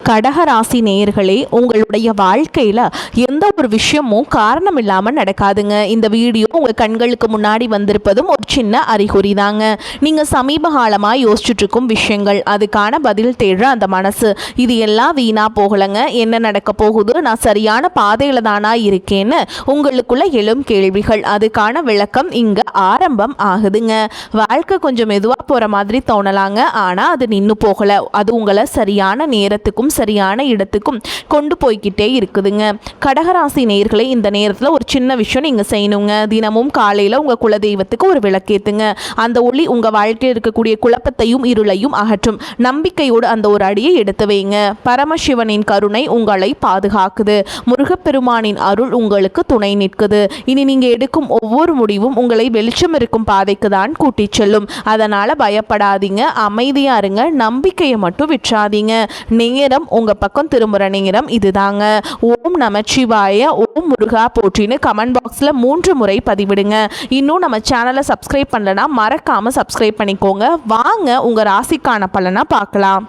கடகராசி நேயர்களே, உங்களுடைய வாழ்க்கையில் எந்த ஒரு விஷயமும் காரணம் இல்லாமல் நடக்காதுங்க. இந்த வீடியோ உங்கள் கண்களுக்கு முன்னாடி வந்திருப்பதும் ஒரு சின்ன அறிகுறி தாங்க. நீங்கள் சமீப காலமாக யோசிச்சுட்டு இருக்கும் விஷயங்கள், அதுக்கான பதில் தேடுற அந்த மனசு, இது எல்லாம் வீணாக போகலைங்க. என்ன நடக்க போகுது, நான் சரியான பாதையில் தானா இருக்கேன்னு உங்களுக்குள்ள எழும் கேள்விகள், அதுக்கான விளக்கம் இங்கே ஆரம்பம் ஆகுதுங்க. வாழ்க்கை கொஞ்சம் மெதுவாக போகிற மாதிரி தோணலாங்க, ஆனால் அது நின்று போகலை. அது உங்களை சரியான நேரத்துக்கும் சரியான இடத்துக்கும் கொண்டு போய்கிட்டே இருக்குதுங்க. கடகராசி நேயர்களே, இந்த நேரத்தில் ஒரு சின்ன விஷயம் நீங்கள் செய்யணுங்க. தினமும் காலையில் உங்கள் குலதெய்வத்துக்கு ஒரு விளக்கேற்றுங்க. அந்த ஒளி உங்கள் வாழ்க்கையில் இருக்கக்கூடிய குழப்பத்தையும் இருளையும் அகற்றும். நம்பிக்கையோடு அந்த ஒரு அடியை எடுத்து வைங்க. பரமசிவனின் கருணை உங்களை பாதுகாக்குது. முருகப்பெருமானின் அருள் உங்களுக்கு துணை நிற்குது. இனி நீங்கள் எடுக்கும் ஒவ்வொரு முடிவும் உங்களை வெளிச்சம் இருக்கும் பாதைக்கு தான் கூட்டிச் செல்லும். அதனால் பயப்படாதீங்க, அமைதியா இருங்க, நம்பிக்கையை மட்டும் விற்றாதீங்க. நேரம் உங்க பக்கம் திரும்புற நேரம் இதுதாங்க. ஓம் நமச்சிவாய, ஓம் முருகா போற்றின்னு கமெண்ட் பாக்ஸ்ல 3 முறை பதிவிடுங்க. இன்னும் நம்ம சேனலை சப்ஸ்கிரைப் பண்ணலனா மறக்காம சப்ஸ்கிரைப் பண்ணிக்கோங்க. வாங்க உங்க ராசிக்கான பலனை பார்க்கலாம்.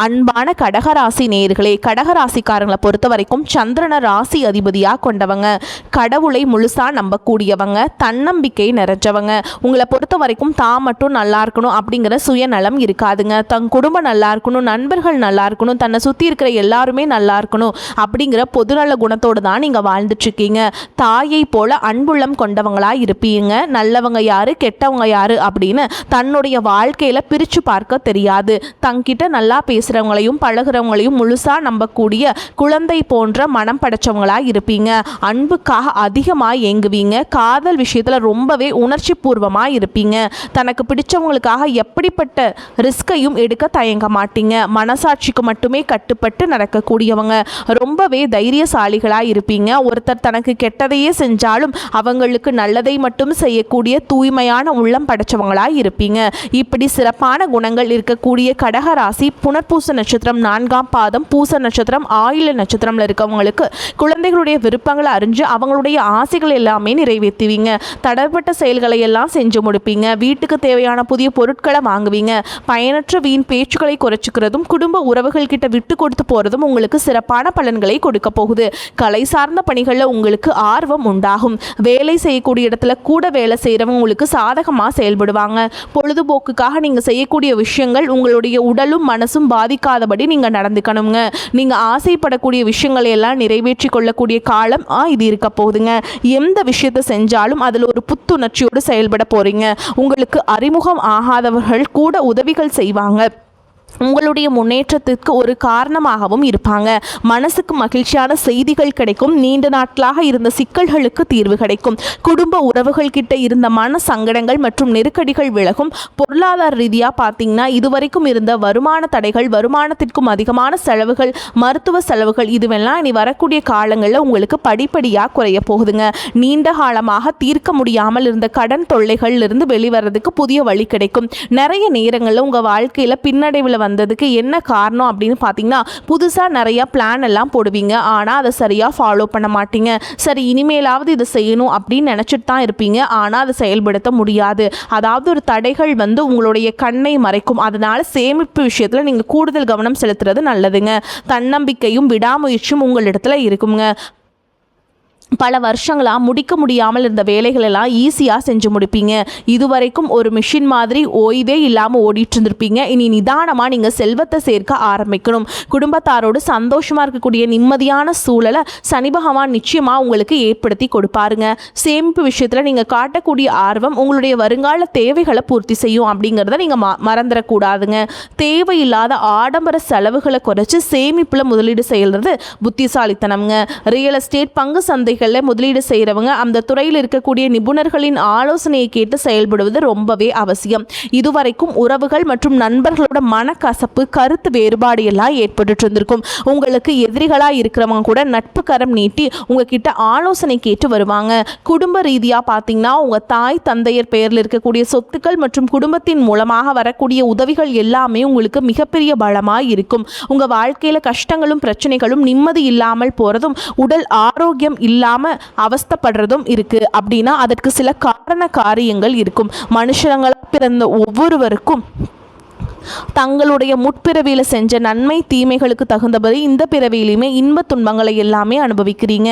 அன்பான கடகராசி நேயர்களே, கடகராசிக்காரங்களை பொறுத்த வரைக்கும் சந்திரனை ராசி அதிபதியாக கொண்டவங்க, கடவுளை முழுசா நம்பக்கூடியவங்க, தன்னம்பிக்கை நிறைஞ்சவங்க. உங்களை பொறுத்த வரைக்கும் தான் மட்டும் நல்லா இருக்கணும் அப்படிங்கிற சுயநலம் இருக்காதுங்க. தன் குடும்பம் நல்லா இருக்கணும், நண்பர்கள் நல்லா இருக்கணும், தன்னை சுற்றி இருக்கிற எல்லாருமே நல்லா இருக்கணும் அப்படிங்கிற பொதுநல குணத்தோடு தான் நீங்கள் வாழ்ந்துட்டுருக்கீங்க. தாயை போல அன்புள்ளம் கொண்டவங்களாக இருப்பீங்க. நல்லவங்க யாரு, கெட்டவங்க யாரு அப்படின்னு தன்னுடைய வாழ்க்கையில் பிரித்து பார்க்க தெரியாது. தங்கிட்ட நல்லா பேசுகிறவங்களையும் பழகிறவங்களையும் முழுசாக நம்பக்கூடிய குழந்தை போன்ற மனம் படைச்சவங்களாக இருப்பீங்க. அன்புக்காக அதிகமாக ஏங்குவீங்க. காதல் விஷயத்தில் ரொம்பவே உணர்ச்சி பூர்வமாக இருப்பீங்க. தனக்கு பிடிச்சவங்களுக்காக எப்படிப்பட்ட ரிஸ்கையும் எடுக்க தயங்க மாட்டீங்க. மனசாட்சிக்கு மட்டுமே கட்டுப்பட்டு நடக்கக்கூடியவங்க. ரொம்பவே தைரியசாலிகளாக இருப்பீங்க. ஒருத்தர் தனக்கு கெட்டதையே செஞ்சாலும் அவங்களுக்கு நல்லதை மட்டும் செய்யக்கூடிய தூய்மையான உள்ளம் படைச்சவங்களாக இருப்பீங்க. இப்படி சிறப்பான குணங்கள் இருக்கக்கூடிய கடகராசி புனர்பூச நட்சத்திரம் 4ஆம் பாதம், பூச நட்சத்திரம், ஆயில நட்சத்திரம்ல இருக்கவங்களுக்கு குழந்தைகளுடைய விருப்பங்களை அறிஞ்சு அவங்களுடைய ஆசைகள் எல்லாமே நிறைவேற்றுவீங்க. தடைப்பட்ட செயல்களை எல்லாம் செஞ்சு முடிப்பீங்க. வீட்டுக்கு தேவையான புதிய பொருட்களை வாங்குவீங்க. பயனற்ற வீண் பேச்சுக்களை குறைச்சிக்கிறதும் குடும்ப உறவுகள் கிட்ட விட்டு கொடுத்து போறதும் உங்களுக்கு சிறப்பான பலன்களை கொடுக்க போகுது. கலை சார்ந்த பணிகளில் உங்களுக்கு ஆர்வம் உண்டாகும். வேலை செய்யக்கூடிய இடத்துல கூட வேலை செய்யறவங்க உங்களுக்கு சாதகமாக செயல்படுவாங்க. பொழுதுபோக்குக்காக நீங்க செய்யக்கூடிய விஷயங்கள் உங்களுடைய உடலும் மனசும் பாதிக்காதபடி நீங்க நடந்துக்கணுங்க. நீங்க ஆசைப்படக்கூடிய விஷயங்களை எல்லாம் நிறைவேற்றி கொள்ளக்கூடிய காலம் இது இருக்க போகுதுங்க. எந்த விஷயத்தை செஞ்சாலும் அதில் ஒரு புத்துணர்ச்சியோடு செயல்பட போறீங்க. உங்களுக்கு அறிமுகம் ஆகாதவர்கள் கூட உதவிகள் செய்வாங்க. உங்களுடைய முன்னேற்றத்திற்கு ஒரு காரணமாகவும் இருப்பாங்க. மனசுக்கு மகிழ்ச்சியான செய்திகள் கிடைக்கும். நீண்ட நாட்களாக இருந்த சிக்கல்களுக்கு தீர்வு கிடைக்கும். குடும்ப உறவுகள் கிட்ட இருந்த மன சங்கடங்கள் மற்றும் நெருக்கடிகள் விலகும். பொருளாதார ரீதியாக பார்த்தீங்கன்னா இதுவரைக்கும் இருந்த வருமான தடைகள், வருமானத்திற்கும் அதிகமான செலவுகள், மருத்துவ செலவுகள், இதுவெல்லாம் இனி வரக்கூடிய காலங்களில் உங்களுக்கு படிப்படியாக குறைய போகுதுங்க. நீண்ட காலமாக தீர்க்க முடியாமல் இருந்த கடன் தொல்லைகளிலிருந்து வெளிவரதுக்கு புதிய வழி கிடைக்கும். நிறைய நேரங்களில் உங்கள் வாழ்க்கையில் பின்னடைவில் வந்ததுக்கு என்ன காரணம் அப்படின்னு பார்த்தீங்கன்னா, புதுசாக நிறைய பிளான் எல்லாம் போடுவீங்க. ஆனால் அதை சரியாக ஃபாலோ பண்ண மாட்டீங்க. சரி, இனிமேலாவது இதை செய்யணும் அப்படின்னு நினச்சிட்டு தான் இருப்பீங்க. ஆனால் அதை செயல்படுத்த முடியாது. அதாவது ஒரு தடைகள் உங்களுடைய கண்ணை மறைக்கும். அதனால சேமிப்பு விஷயத்தில் நீங்கள் கூடுதல் கவனம் செலுத்துறது நல்லதுங்க. தன்னம்பிக்கையும் விடாமுயற்சியும் உங்களிடத்துல இருக்குங்க. பல வருஷங்களாக முடிக்க முடியாமல் இருந்த வேலைகள் எல்லாம் ஈஸியாக செஞ்சு முடிப்பீங்க. இதுவரைக்கும் ஒரு மிஷின் மாதிரி ஓய்வே இல்லாமல் ஓடிட்டு இருந்திருப்பீங்க. இனி நிதானமாக நீங்கள் செல்வத்தை சேர்க்க ஆரம்பிக்கணும். குடும்பத்தாரோடு சந்தோஷமாக இருக்கக்கூடிய நிம்மதியான சூழலை சனி பகவான் நிச்சயமாக உங்களுக்கு ஏற்படுத்தி கொடுப்பாருங்க. சேமிப்பு விஷயத்தில் நீங்கள் காட்டக்கூடிய ஆர்வம் உங்களுடைய வருங்கால தேவைகளை பூர்த்தி செய்யும் அப்படிங்கிறத நீங்கள் மறந்துடக்கூடாதுங்க. தேவையில்லாத ஆடம்பர செலவுகளை குறைச்சி சேமிப்பில் முதலீடு செய்கிறது புத்திசாலித்தனம்ங்க. ரியல் எஸ்டேட், பங்கு சந்தைகள் முதலீடு செய்கிறவங்க அந்த துறையில் இருக்கக்கூடிய நிபுணர்களின் ஆலோசனையை கேட்டு செயல்படுவது ரொம்பவே அவசியம். இதுவரைக்கும் உறவுகள் மற்றும் நண்பர்களோட மனக்கசப்பு, கருத்து வேறுபாடு எல்லாம் ஏற்பட்டு இருந்திருக்கும். உங்களுக்கு எதிரிகளாக இருக்கிறவங்க கூட நட்பு கரம் நீட்டி உங்ககிட்ட ஆலோசனை கேட்டு வருவாங்க. குடும்ப ரீதியாக பார்த்தீங்கன்னா உங்கள் தாய் தந்தையர் பெயரில் இருக்கக்கூடிய சொத்துக்கள் மற்றும் குடும்பத்தின் மூலமாக வரக்கூடிய உதவிகள் எல்லாமே உங்களுக்கு மிகப்பெரிய பலமாக இருக்கும். உங்கள் வாழ்க்கையில் கஷ்டங்களும் பிரச்சனைகளும் நிம்மதி இல்லாமல் போகிறதும், உடல் ஆரோக்கியம் இல்லாமல் அவஸ்தப்படுறதும் இருக்கு அப்படின்னா அதற்கு சில காரண காரியங்கள் இருக்கும். மனுஷங்களா பிறந்த ஒவ்வொருவருக்கும் தங்களுடைய முற்பிறவியில் செஞ்ச நன்மை தீமைகளுக்கு தகுந்தபடி இந்த பிறவியிலையுமே இன்ப துன்பங்களை எல்லாமே அனுபவிக்கிறீங்க.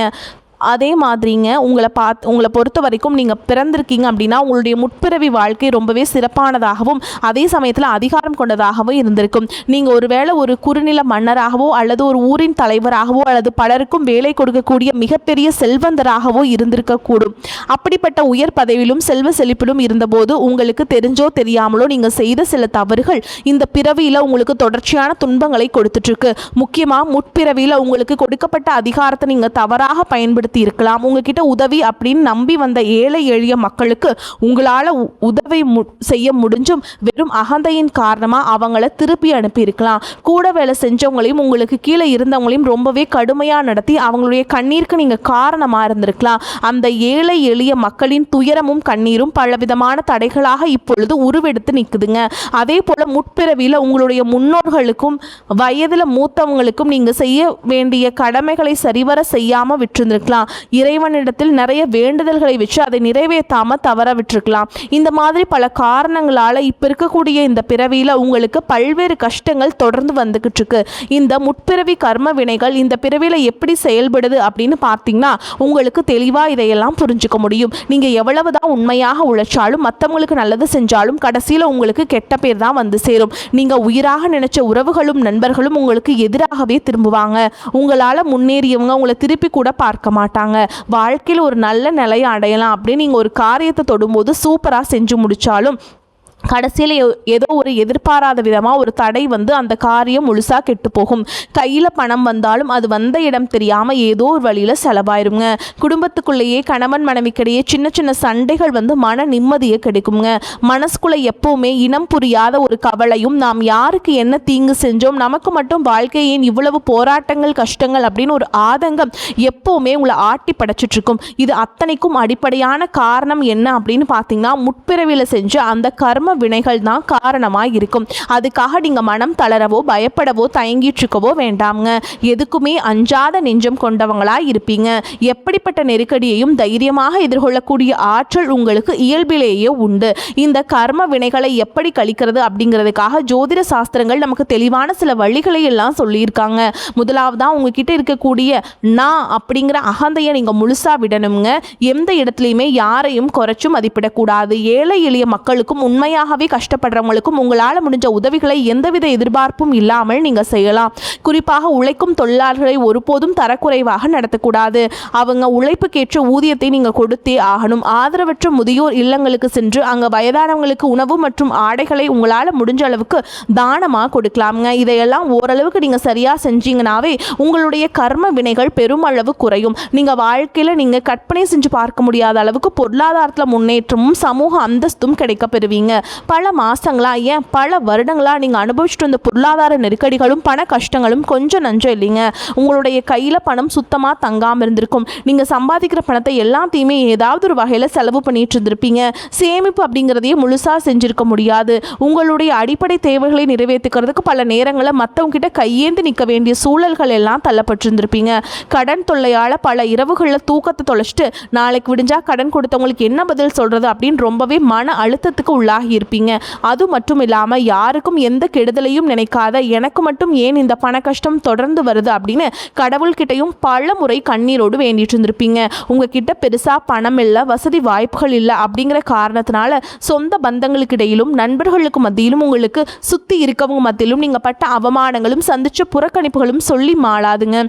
அதே மாதிரிங்க உங்களை பொறுத்த வரைக்கும் நீங்கள் பிறந்திருக்கீங்க அப்படின்னா உங்களுடைய முற்பிறவி வாழ்க்கை ரொம்பவே சிறப்பானதாகவும் அதே சமயத்தில் அதிகாரம் கொண்டதாகவும் இருந்திருக்கும். நீங்கள் ஒருவேளை ஒரு குறுநில மன்னராகவோ அல்லது ஒரு ஊரின் தலைவராகவோ அல்லது பலருக்கும் வேலை கொடுக்கக்கூடிய மிகப்பெரிய செல்வந்தராகவோ இருந்திருக்கக்கூடும். அப்படிப்பட்ட உயர் பதவியிலும் செல்வ செழிப்பிலும் இருந்தபோது உங்களுக்கு தெரிஞ்சோ தெரியாமலோ நீங்கள் செய்த சில தவறுகள் இந்த பிறவியில் உங்களுக்கு தொடர்ச்சியான துன்பங்களை கொடுத்துட்ருக்கு. முக்கியமாக முற்பிறவியில் உங்களுக்கு கொடுக்கப்பட்ட அதிகாரத்தை நீங்கள் தவறாக பயன்படுத்தி இருக்கலாம். உங்ககிட்ட உதவி அப்படின்னு நம்பி வந்த ஏழை எளிய மக்களுக்கு உங்களால் உதவி செய்ய முடிஞ்சும் வெறும் அகந்தையின் காரணமாக அவங்கள திருப்பி அனுப்பி இருக்கலாம். கூட வேலை செஞ்சவங்களையும் உங்களுக்கு கீழே இருந்தவங்களையும் ரொம்பவே கடுமையாக நடத்தி அவங்களுடைய கண்ணீருக்கு நீங்கள் காரணமாக இருந்திருக்கலாம். அந்த ஏழை எளிய மக்களின் துயரமும் கண்ணீரும் பலவிதமான தடைகளாக இப்பொழுது உருவெடுத்து நிற்குதுங்க. அதே போல் முற்பிறவியில் உங்களுடைய முன்னோர்களுக்கும் வயதில் மூத்தவங்களுக்கும் நீங்கள் செய்ய வேண்டிய கடமைகளை சரிவர செய்யாமல் விட்டிருந்திருக்கலாம். இறைவனிடத்தில் நிறைய வேண்டுதல்களை வச்சு அதை நிறைவேற்றாம தவற விட்டுருக்கலாம். இந்த மாதிரி பல காரணங்களால் இப்போ இருக்கக்கூடிய இந்த பிறவியில் உங்களுக்கு பல்வேறு கஷ்டங்கள் தொடர்ந்து வந்துகிட்டு இருக்கு. இந்த முற்பிறவி கர்ம வினைகள் இந்த பிறவியில் எப்படி செயல்படுது அப்படின்னு பார்த்தீங்கன்னா உங்களுக்கு தெளிவாக இதையெல்லாம் புரிஞ்சுக்க முடியும். நீங்கள் எவ்வளவுதான் உண்மையாக உழைச்சாலும் மற்றவங்களுக்கு நல்லது செஞ்சாலும் கடைசியில் உங்களுக்கு கெட்ட பேர் தான் வந்து சேரும். நீங்கள் உயிராக நினைச்ச உறவுகளும் நண்பர்களும் உங்களுக்கு எதிராகவே திரும்புவாங்க. உங்களால் முன்னேறியவங்க உங்களை திருப்பி கூட பார்க்க மாட்டாங்க. வாழ்க்கையில் ஒரு நல்ல நிலையை அடையலாம் அப்படின்னு நீங்கள் ஒரு காரியத்தை தொடும்போது சூப்பராக செஞ்சு முடித்தாலும் கடைசியில் ஏதோ ஒரு எதிர்பாராத விதமாக ஒரு தடை வந்து அந்த காரியம் முழுசாக கெட்டு போகும். கையில் பணம் வந்தாலும் அது வந்த இடம் தெரியாமல் ஏதோ ஒரு வழியில் செலவாயிருங்க. குடும்பத்துக்குள்ளேயே கணவன் மனைவிக்கிடையே சின்ன சின்ன சண்டைகள் வந்து மன நிம்மதியை கிடைக்குங்க. மனசுக்குள்ளே எப்போவுமே இனம் புரியாத ஒரு கவலையும் நாம் யாருக்கு என்ன தீங்கு செஞ்சோம் நமக்கு மட்டும் வாழ்க்கையின் இவ்வளவு போராட்டங்கள் கஷ்டங்கள் அப்படின்னு ஒரு ஆதங்கம் எப்போவுமே உங்களை ஆட்டி படைச்சிட்ருக்கும். இது அத்தனைக்கும் அடிப்படையான காரணம் என்ன அப்படின்னு பார்த்தீங்கன்னா முற்பிறவியில் செஞ்ச அந்த கர்ம வினைகள் தான் காரணமாக இருக்கும். அதுக்காக நீங்கள் மனம் தளரவோ பயப்படவோ தயங்கிட்டுருக்கவோ வேண்டாம்ங்க. எதுக்குமே அஞ்சாத நெஞ்சம் கொண்டவங்களாக இருப்பீங்க. எப்படிப்பட்ட நெருக்கடியையும் தைரியமாக எதிர்கொள்ளக்கூடிய ஆற்றல் உங்களுக்கு இயல்பிலேயே உண்டு. இந்த கர்ம வினைகளை எப்படி கழிக்கிறது அப்படிங்கிறதுக்காக ஜோதிட சாஸ்திரங்கள் நமக்கு தெளிவான சில வழிகளை எல்லாம் சொல்லியிருக்காங்க. முதலாவதாக உங்ககிட்ட இருக்கக்கூடிய நான் அப்படிங்கிற அகந்தையை நீங்கள் முழுசாக விடணுங்க. எந்த இடத்துலையுமே யாரையும் குறைச்சும் மதிப்பிடக்கூடாது. ஏழை எளிய மக்களுக்கும் உண்மையாக கஷ்டப்படுறவங்களுக்கும் உங்களால் முடிஞ்ச உதவிகளை எந்தவித எதிர்பார்ப்பும் இல்லாமல் நீங்கள் செய்யலாம். குறிப்பாக உழைக்கும் தொழிலாளர்களை ஒருபோதும் தரக்குறைவாக நடத்தக்கூடாது. அவங்க உழைப்புக்கேற்ற ஊதியத்தை நீங்கள் கொடுத்தே ஆகணும். ஆதரவற்ற முதியோர் இல்லங்களுக்கு சென்று அங்கே வயதானவங்களுக்கு உணவு மற்றும் ஆடைகளை உங்களால் முடிஞ்ச அளவுக்கு தானமாக கொடுக்கலாமுங்க. இதையெல்லாம் ஓரளவுக்கு நீங்கள் சரியாக செஞ்சீங்கன்னாவே உங்களுடைய கர்ம வினைகள் பெருமளவு குறையும். நீங்கள் வாழ்க்கையில் நீங்கள் கற்பனை செஞ்சு பார்க்க முடியாத அளவுக்கு பொருளாதாரத்தில் முன்னேற்றமும் சமூக அந்தஸ்தும் கிடைக்க பெறுவீங்க. பல மாசங்களா ஏன் பல வருடங்களா நீங்க அனுபவிச்சுட்டு வந்த பொருளாதார நெருக்கடிகளும் பண கஷ்டங்களும் கொஞ்சம் நஞ்சம் இல்லைங்க. உங்களுடைய கையில பணம் சுத்தமா தங்காம இருந்திருக்கும். நீங்க சம்பாதிக்கிற பணத்தை எல்லாத்தையுமே ஏதாவது ஒரு வகையில செலவு பண்ணிட்டு இருந்திருப்பீங்க. சேமிப்பு அப்படிங்கிறதையே முழுசா செஞ்சிருக்க முடியாது. உங்களுடைய அடிப்படை தேவைகளை நிறைவேற்றிக்கிறதுக்கு பல நேரங்களில் மற்றவங்க கிட்ட கையேந்து நிற்க வேண்டிய சூழல்கள் எல்லாம் தள்ளப்பட்டிருந்திருப்பீங்க. கடன் தொல்லையால பல இரவுகளில் தூக்கத்தை தொலைச்சிட்டு நாளைக்கு விடிஞ்சா கடன் கொடுத்தவங்களுக்கு என்ன பதில் சொல்றது அப்படின்னு ரொம்பவே மன அழுத்தத்துக்கு உள்ளாகி இருப்பீங்க. அது மட்டும் இல்லாமல் யாருக்கும் எந்த கெடுதலையும் நினைக்காத எனக்கு மட்டும் ஏன் இந்த பண கஷ்டம் தொடர்ந்து வருது அப்படின்னு கடவுள்கிட்டையும் பல முறை கண்ணீரோடு வேண்டிட்டு இருந்திருப்பீங்க. உங்ககிட்ட பெருசா பணம் இல்லை, வசதி வாய்ப்புகள் இல்லை அப்படிங்கிற காரணத்தினால சொந்த பந்தங்களுக்கு இடையிலும் நண்பர்களுக்கு மத்தியிலும் உங்களுக்கு சுத்தி இருக்கவங்க மத்தியிலும் நீங்க பட்ட அவமானங்களும் சந்திச்ச புறக்கணிப்புகளும் சொல்லி மாளாதுங்க.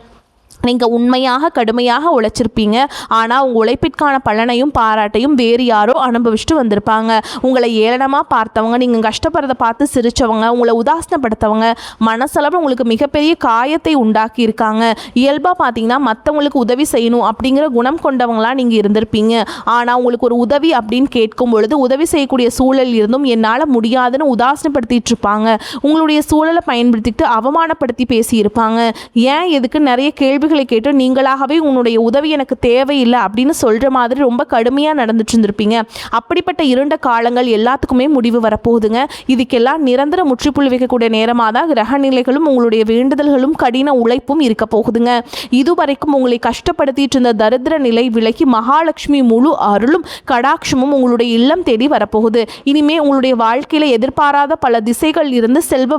நீங்கள் உண்மையாக கடுமையாக உழைச்சிருப்பீங்க. ஆனால் உங்கள் உழைப்பிற்கான பலனையும் பாராட்டையும் வேறு யாரோ அனுபவிச்சுட்டு வந்திருப்பாங்க. உங்களை ஏளனமாக பார்த்தவங்க, நீங்கள் கஷ்டப்படுறதை பார்த்து சிரித்தவங்க, உங்களை உதாசனப்படுத்தவங்க மனசளவு உங்களுக்கு மிகப்பெரிய காயத்தை உண்டாக்கி இருக்காங்க. இயல்பாக பார்த்தீங்கன்னா மற்றவங்களுக்கு உதவி செய்யணும் அப்படிங்கிற குணம் கொண்டவங்களாக நீங்கள் இருந்திருப்பீங்க. ஆனால் உங்களுக்கு ஒரு உதவி அப்படின்னு கேட்கும் பொழுது உதவி செய்யக்கூடிய சூழல் இருந்தும் என்னால் முடியாதுன்னு உதாசனப்படுத்திட்டு இருப்பாங்க. உங்களுடைய சூழலை பயன்படுத்திட்டு அவமானப்படுத்தி பேசியிருப்பாங்க. ஏன் எதுக்கு நிறைய கேள்விகள் கேள்விகளை கேட்டு நீங்களாகவே உன்னுடைய உதவி எனக்கு தேவையில்லை அப்படின்னு சொல்கிற மாதிரி ரொம்ப கடுமையாக நடந்துட்டு இருந்திருப்பீங்க. அப்படிப்பட்ட இருண்ட காலங்கள் எல்லாத்துக்குமே முடிவு வரப்போகுதுங்க. இதுக்கெல்லாம் நிரந்தர முற்றுப்புள்ளி வைக்கக்கூடிய நேரமாக தான் கிரக நிலைகளும் உங்களுடைய வேண்டுதல்களும் கடின உழைப்பும் இருக்க போகுதுங்க. இதுவரைக்கும் உங்களை கஷ்டப்படுத்திட்டு இருந்த தரித்திர நிலை விலகி மகாலட்சுமி முழு அருளும் கடாட்சமும் உங்களுடைய இல்லம் தேடி வரப்போகுது. இனிமே உங்களுடைய வாழ்க்கையில எதிர்பாராத பல திசைகள் இருந்து செல்வ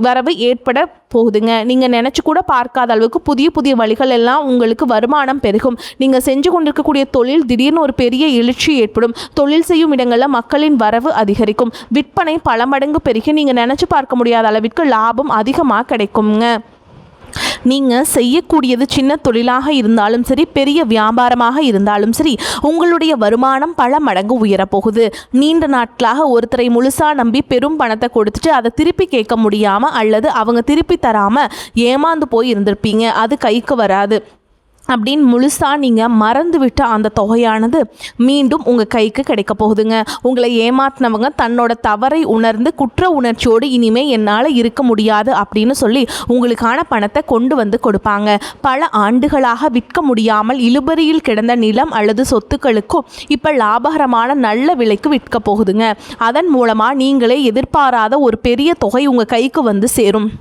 வரவு ஏற்பட போகுதுங்க. நீங்கள் நினச்சி கூட பார்க்காத அளவுக்கு புதிய புதிய வழிகள் எல்லாம் உங்களுக்கு வருமானம் பெருகும். நீங்கள் செஞ்சு கொண்டிருக்கக்கூடிய தொழில் திடீர்னு ஒரு பெரிய எழுச்சி ஏற்படும். தொழில் செய்யும் இடங்களில் மக்களின் வரவு அதிகரிக்கும். விற்பனை பல மடங்கு பெருகி நீங்கள் நினச்சி பார்க்க முடியாத அளவிற்கு லாபம் அதிகமாக கிடைக்குங்க. நீங்கள் செய்யக்கூடியது சின்ன தொழிலாக இருந்தாலும் சரி, பெரிய வியாபாரமாக இருந்தாலும் சரி, உங்களுடைய வருமானம் பல மடங்கு உயரப்போகுது. நீண்ட நாட்களாக ஒருத்தரை முழுசாக நம்பி பெரும் பணத்தை கொடுத்துட்டு அதை திருப்பி கேட்க முடியாமல் அல்லது அவங்க திருப்பி தராமல் ஏமாந்து போய் இருந்திருப்பீங்க. அது கைக்கு வராது அப்படின்னு முழுசாக நீங்கள் மறந்துவிட்ட அந்த தொகையானது மீண்டும் உங்கள் கைக்கு கிடைக்க போகுதுங்க. உங்களை ஏமாத்தினவங்க தன்னோட தவறை உணர்ந்து குற்ற உணர்ச்சியோடு இனிமேல் என்னால் இருக்க முடியாது அப்படின்னு சொல்லி உங்களுக்கான பணத்தை கொண்டு வந்து கொடுப்பாங்க. பல ஆண்டுகளாக விற்க முடியாமல் இழுபறியில் கிடந்த நிலம் அல்லது சொத்துக்களுக்கும் இப்போ லாபகரமான நல்ல விலைக்கு விற்க போகுதுங்க. அதன் மூலமாக நீங்களே எதிர்பாராத ஒரு பெரிய தொகை உங்கள் கைக்கு வந்து சேரும்.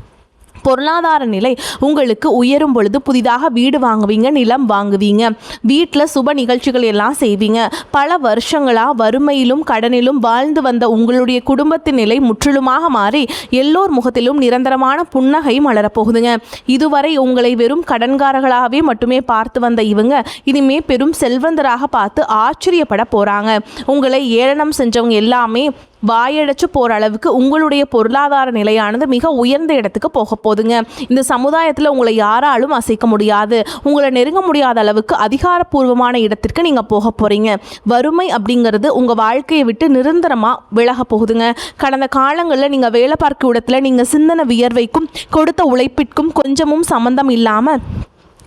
பொருளாதார நிலை உங்களுக்கு உயரும் பொழுது புதிதாக வீடு வாங்குவீங்க, நிலம் வாங்குவீங்க, வீட்டில் சுப நிகழ்ச்சிகள் எல்லாம் செய்வீங்க. பல வருஷங்களாக வறுமையிலும் கடனிலும் வாழ்ந்து வந்த உங்களுடைய குடும்பத்தின் நிலை முற்றிலுமாக மாறி எல்லோர் முகத்திலும் நிரந்தரமான புன்னகை மலரப்போகுதுங்க. இதுவரை உங்களை வெறும் கடன்காரர்களாகவே மட்டுமே பார்த்து வந்த இவங்க இனிமே பெரும் செல்வந்தராக பார்த்து ஆச்சரியப்பட போகிறாங்க. உங்களை ஏளனம் செஞ்சவங்க எல்லாமே வாயடைச்சு போகிற அளவுக்கு உங்களுடைய பொருளாதார நிலையானது மிக உயர்ந்த இடத்துக்கு போக போகுதுங்க. இந்த சமுதாயத்தில் உங்களை யாராலும் அசைக்க முடியாது. உங்களை நெருங்க முடியாத அளவுக்கு அதிகாரப்பூர்வமான இடத்திற்கு நீங்கள் போக போகிறீங்க. வறுமை அப்படிங்கிறது உங்கள் வாழ்க்கையை விட்டு நிரந்தரமாக விலக போகுதுங்க. கடந்த காலங்களில் நீங்கள் வேலை பார்க்கும் இடத்துல நீங்கள் சிந்தன வியர்வைக்கும் கொடுத்த உழைப்பிற்கும் கொஞ்சமும் சம்பந்தம் இல்லாமல்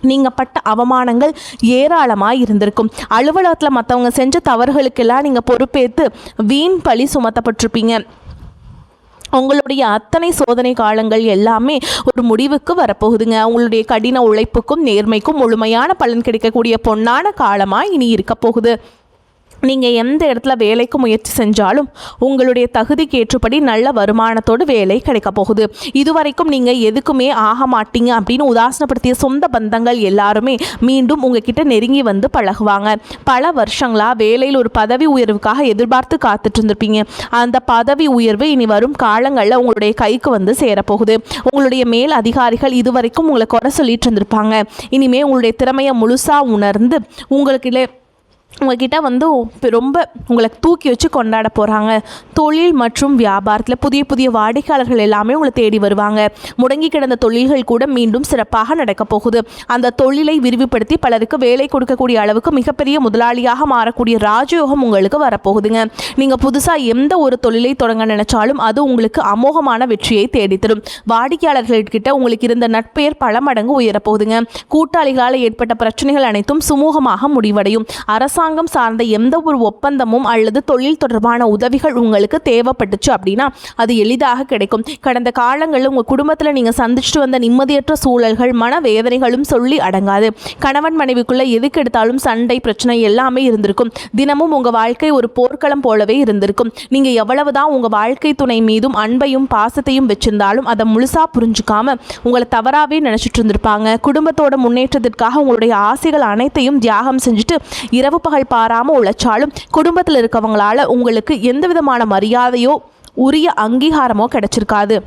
நீங்கள் பட்ட அவமானங்கள் ஏராளமாக இருந்திருக்கும். அலுவலகத்தில் மற்றவங்க செஞ்ச தவறுகளுக்கெல்லாம் நீங்கள் பொறுப்பேற்று வீண் பழி சுமத்தப்பட்டிருப்பீங்க. உங்களுடைய அத்தனை சோதனை காலங்கள் எல்லாமே ஒரு முடிவுக்கு வரப்போகுதுங்க. உங்களுடைய கடின உழைப்புக்கும் நேர்மைக்கும் முழுமையான பலன் கிடைக்கக்கூடிய பொன்னான காலமாக இனி இருக்க போகுது. நீங்கள் எந்த இடத்துல வேலைக்கு முயற்சி செஞ்சாலும் உங்களுடைய தகுதிக்கு ஏற்றபடி நல்ல வருமானத்தோடு வேலை கிடைக்க போகுது. இதுவரைக்கும் நீங்கள் எதுக்குமே ஆக மாட்டீங்க அப்படின்னு உதாசனப்படுத்திய சொந்த பந்தங்கள் எல்லாருமே மீண்டும் உங்ககிட்ட நெருங்கி வந்து பழகுவாங்க. பல வருஷங்களாக வேலையில் ஒரு பதவி உயர்வுக்காக எதிர்பார்த்து காத்துட்டு இருந்திருப்பீங்க. அந்த பதவி உயர்வு இனி வரும் காலங்களில் உங்களுடைய கைக்கு வந்து சேரப்போகுது. உங்களுடைய மேல் அதிகாரிகள் இதுவரைக்கும் உங்களை குறை சொல்லிட்டு இருந்திருப்பாங்க. இனிமேல் உங்களுடைய திறமையை முழுசாக உணர்ந்து உங்ககிட்ட வந்து ரொம்ப உங்களை தூக்கி வச்சு கொண்டாட போகிறாங்க. தொழில் மற்றும் வியாபாரத்தில் புதிய புதிய வாடிக்கையாளர்கள் எல்லாமே உங்களை தேடி வருவாங்க. முடங்கி கிடந்த தொழில்கள் கூட மீண்டும் சிறப்பாக நடக்க போகுது. அந்த தொழிலை விரிவுபடுத்தி பலருக்கு வேலை கொடுக்கக்கூடிய அளவுக்கு மிகப்பெரிய முதலாளியாக மாறக்கூடிய ராஜயோகம் உங்களுக்கு வரப்போகுதுங்க. நீங்கள் புதுசாக எந்த ஒரு தொழிலை தொடங்க நினைச்சாலும் அது உங்களுக்கு அமோகமான வெற்றியை தேடித்தரும். வாடிக்கையாளர்கள்கிட்ட உங்களுக்கு இருந்த நட்பெயர் பல மடங்கு உயரப்போகுதுங்க. கூட்டாளிகளால் ஏற்பட்ட பிரச்சனைகள் அனைத்தும் சுமூகமாக முடிவடையும். அரசாங்கம் சார்ந்த எந்த ஒரு ஒப்பந்தமும் அல்லது தொழில் தொடர்பான உதவிகள் உங்களுக்கு தேவைப்பட்டுச்சு அப்படின்னா அது எளிதாக கிடைக்கும். கடந்த காலங்களில் உங்கள் குடும்பத்தில் நீங்கள் சந்திச்சுட்டு வந்த நிம்மதியற்ற சூழல்கள், மனவேதனைகளும் சொல்லி அடங்காது. கணவன் மனைவிக்குள்ள எதுக்கு எடுத்தாலும் சண்டை பிரச்சனை எல்லாமே இருந்திருக்கும். தினமும் உங்கள் வாழ்க்கை ஒரு போர்க்களம் போலவே இருந்திருக்கும். நீங்கள் எவ்வளவுதான் உங்கள் வாழ்க்கை துணை மீதும் அன்பையும் பாசத்தையும் வச்சிருந்தாலும் அதை முழுசாக புரிஞ்சுக்காம உங்களை தவறாகவே நினச்சிட்டு இருந்திருப்பாங்க. குடும்பத்தோட முன்னேற்றத்திற்காக உங்களுடைய ஆசைகள் அனைத்தையும் தியாகம் செஞ்சுட்டு இரவு பகல் பாராமல் உழைச்சாலும் குடும்பத்தில் இருக்கவங்களால உங்களுக்கு எந்த விதமான மரியாதையோ உரிய அங்கீகாரமோ கிடைச்சிருக்காது.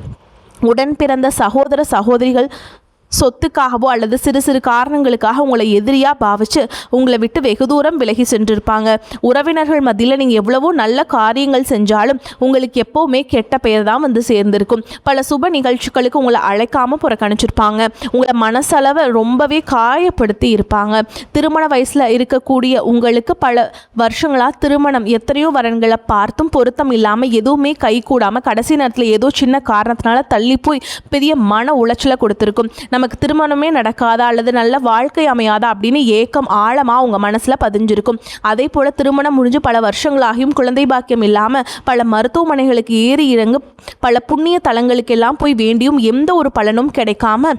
உடன் பிறந்த சகோதர சகோதரிகள் சொத்துக்காகவோ அல்லது சிறு சிறு காரணங்களுக்காக உங்களை எதிரியாக பாவிச்சு உங்களை விட்டு வெகு தூரம் விலகி சென்றிருப்பாங்க. உறவினர்கள் மத்தியில் நீங்கள் எவ்வளவோ நல்ல காரியங்கள் செஞ்சாலும் உங்களுக்கு எப்போவுமே கெட்ட பெயர் தான் வந்து சேர்ந்திருக்கும். பல சுப நிகழ்ச்சிகளுக்கு உங்களை அழைக்காமல் புறக்கணிச்சிருப்பாங்க. உங்களை மனசளவை ரொம்பவே காயப்படுத்தி இருப்பாங்க. திருமண வயசில் இருக்கக்கூடிய உங்களுக்கு பல வருஷங்களாக திருமணம் எத்தனையோ வரன்களை பார்த்தும் பொருத்தம் இல்லாமல் எதுவுமே கை கூடாமல் கடைசி நேரத்தில் ஏதோ சின்ன காரணத்தினால தள்ளி போய் பெரிய மன உளைச்சலை கொடுத்துருக்கும். நமக்கு திருமணமே நடக்காதா அல்லது நல்ல வாழ்க்கை அமையாதா அப்படின்னு ஏக்கம் ஆழமாக உங்கள் மனசில் பதிஞ்சிருக்கும். அதே போல் திருமணம் முடிஞ்சு பல வருஷங்களாகியும் குழந்தை பாக்கியம் இல்லாமல் பல மருத்துவமனைகளுக்கு ஏறி இறங்கு பல புண்ணிய தலங்களுக்கெல்லாம் போய் வேண்டியும் எந்த ஒரு பலனும் கிடைக்காம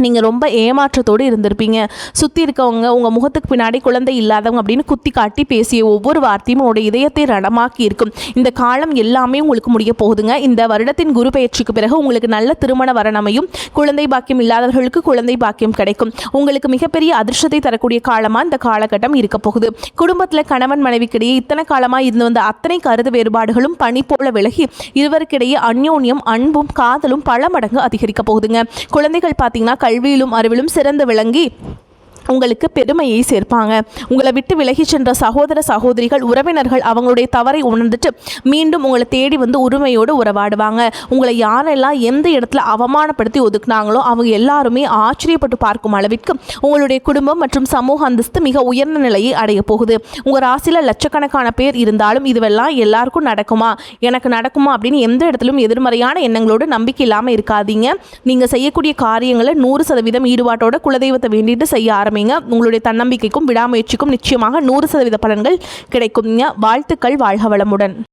நீங்கள் ரொம்ப ஏமாற்றத்தோடு இருந்திருப்பீங்க. சுற்றி இருக்கவங்க உங்கள் முகத்துக்கு பின்னாடி குழந்தை இல்லாதவங்க அப்படின்னு குத்தி காட்டி பேசிய ஒவ்வொரு வார்த்தையும் உங்களோட இதயத்தை ரணமாக்கி இருக்கும். இந்த காலம் எல்லாமே உங்களுக்கு முடிய போகுதுங்க. இந்த வருடத்தின் குரு பயிற்சிக்கு பிறகு உங்களுக்கு நல்ல திருமண வரணமையும், குழந்தை பாக்கியம் இல்லாதவர்களுக்கு குழந்தை பாக்கியம் கிடைக்கும். உங்களுக்கு மிகப்பெரிய அதிர்ஷ்டத்தை தரக்கூடிய காலமாக இந்த காலகட்டம் இருக்க போகுது. குடும்பத்தில் கணவன் மனைவிக்கிடையே இத்தனை காலமாக இருந்து வந்த அத்தனை கருத்து வேறுபாடுகளும் பனி போல விலகி இருவருக்கிடையே அந்யோன்யம், அன்பும் காதலும் பல மடங்கு அதிகரிக்க போகுதுங்க. குழந்தைகள் பார்த்தீங்கன்னா கல்வியிலும் அறிவிலும் சிறந்து விளங்கி உங்களுக்கு பெருமையை சேர்ப்பாங்க. உங்களை விட்டு விலகி சென்ற சகோதர சகோதரிகள், உறவினர்கள் அவங்களுடைய தவறை உணர்ந்துட்டு மீண்டும் உங்களை தேடி வந்து உரிமையோடு உறவாடுவாங்க. உங்களை யாரெல்லாம் எந்த இடத்துல அவமானப்படுத்தி ஒதுக்குனாங்களோ அவங்க எல்லாருமே ஆச்சரியப்பட்டு பார்க்கும் அளவிற்கு உங்களுடைய குடும்பம் மற்றும் சமூக அந்தஸ்து மிக உயர்ந்த நிலையை அடைய போகுது. உங்கள் ராசியில் லட்சக்கணக்கான பேர் இருந்தாலும் இதுவெல்லாம் எல்லாருக்கும் நடக்குமா, எனக்கு நடக்குமா அப்படின்னு எந்த இடத்திலும் எதிர்மறையான எண்ணங்களோடு நம்பிக்கை இல்லாமல் இருக்காதீங்க. நீங்கள் செய்யக்கூடிய காரியங்களை 100% ஈடுபாட்டோட குலதெய்வத்தை வேண்டிட்டு செய்ய ஆரம்பிங்க. உங்களுடைய தன்னம்பிக்கைக்கும் விடாமுயற்சிக்கும் நிச்சயமாக 100% பலன்கள் கிடைக்கும். வாழ்த்துக்கள். வாழ்க வளமுடன்.